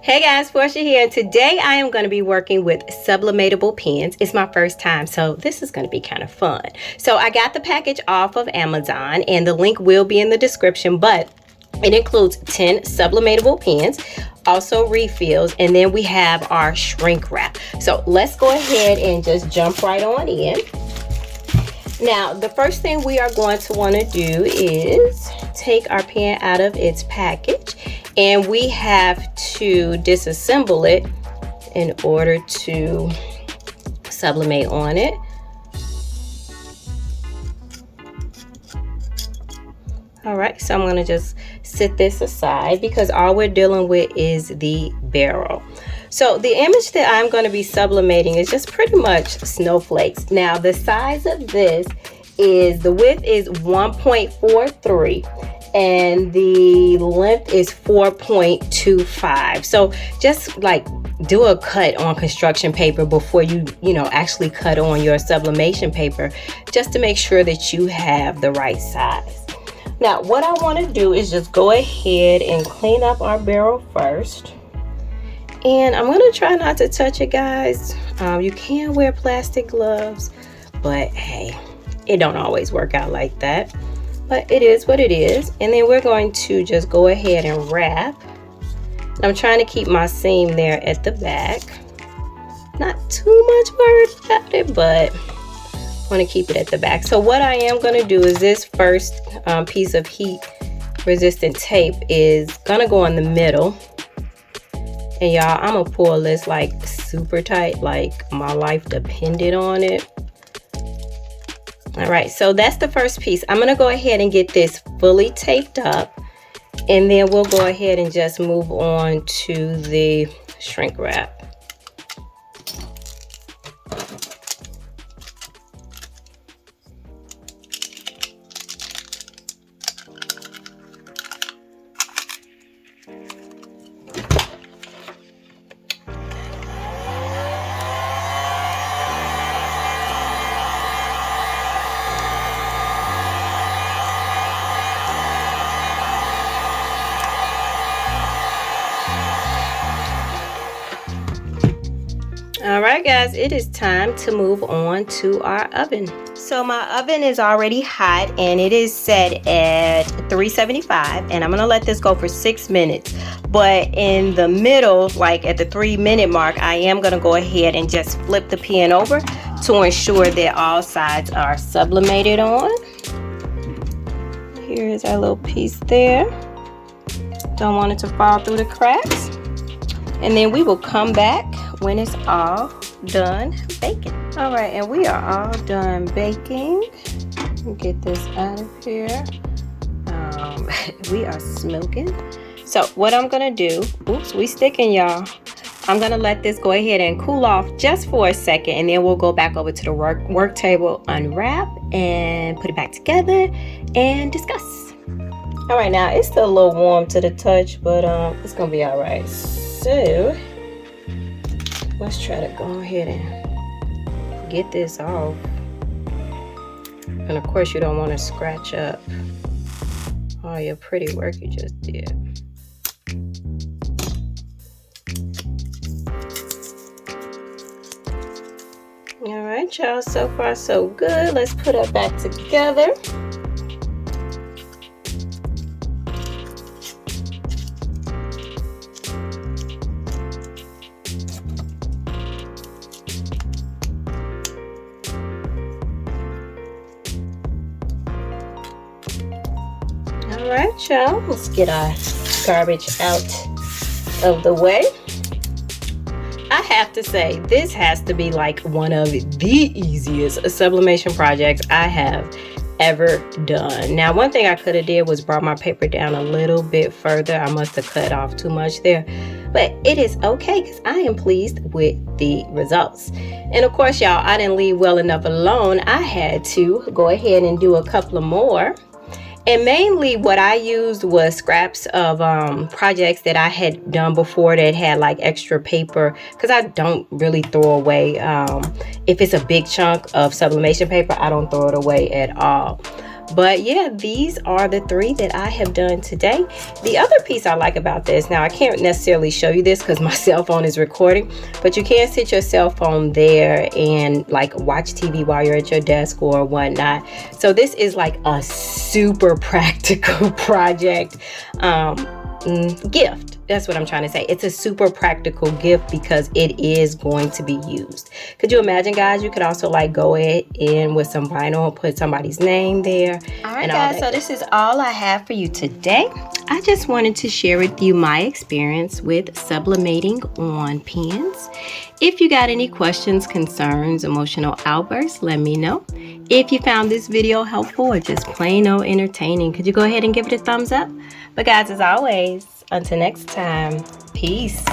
Hey guys, Portia here, and today I am going to be working with sublimatable pens. It's my first time, so this is going to be kind of fun. So I got the package off of Amazon, and the link will be in the description, but it includes 10 sublimatable pens, also refills, and then we have our shrink wrap. So let's go ahead and just jump right on in. Now, the first thing we are going to want to do is take our pen out of its package, and we have to disassemble it in order to sublimate on it. All right, so I'm going to just set this aside because all we're dealing with is the barrel. So the image that I'm going to be sublimating is just pretty much snowflakes. Now the size of this is, the width is 1.43 and the length is 4.25. So just like do a cut on construction paper before you actually cut on your sublimation paper, just to make sure that you have the right size. Now what I want to do is just go ahead and clean up our barrel first. And I'm going to try not to touch it, guys. You can wear plastic gloves, but hey, it don't always work out like that. But it is what it is. And then we're going to just go ahead and wrap. I'm trying to keep my seam there at the back. Not too much worried about it, but I want to keep it at the back. So what I am going to do is this first piece of heat resistant tape is going to go in the middle. And y'all, I'm gonna pull this like super tight, like my life depended on it. All right, so that's the first piece. I'm gonna go ahead and get this fully taped up, and then we'll go ahead and just move on to the shrink wrap. All right guys, it is time to move on to our oven. So my oven is already hot and it is set at 375, and I'm gonna let this go for 6 minutes. But in the middle, like at the 3-minute mark, I am gonna go ahead and just flip the pen over to ensure that all sides are sublimated on. Here's our little piece there. Don't want it to fall through the cracks. And then we will come back when it's all done baking. All right, and we are all done baking. Get this out of here. We are smoking. So what I'm gonna do, oops, we sticking, y'all. I'm gonna let this go ahead and cool off just for a second, and then we'll go back over to the work table, unwrap and put it back together and discuss. All right, now it's still a little warm to the touch, but it's gonna be all right. So let's try to go ahead and get this off. And of course you don't want to scratch up all your pretty work you just did. All right, y'all, so far so good. Let's put it back together. All right, y'all, let's get our garbage out of the way. I have to say, this has to be like one of the easiest sublimation projects I have ever done. Now, one thing I could have did was brought my paper down a little bit further. I must have cut off too much there, but it is okay because I am pleased with the results. And of course, y'all, I didn't leave well enough alone. I had to go ahead and do a couple of more. And mainly what I used was scraps of projects that I had done before that had like extra paper, because I don't really throw away. If it's a big chunk of sublimation paper, I don't throw it away at all. But yeah, these are the 3 that I have done today. The other piece I like about this, now I can't necessarily show you this because my cell phone is recording, but you can sit your cell phone there and like watch TV while you're at your desk or whatnot. So this is like a super practical project gift. That's what I'm trying to say. It's a super practical gift because it is going to be used. Could you imagine, guys? You could also like go in with some vinyl and put somebody's name there. All right, guys, so this is all I have for you today. I just wanted to share with you my experience with sublimating on pens. If you got any questions, concerns, emotional outbursts, let me know. If you found this video helpful or just plain old entertaining, could you go ahead and give it a thumbs up? But guys, as always, until next time, peace.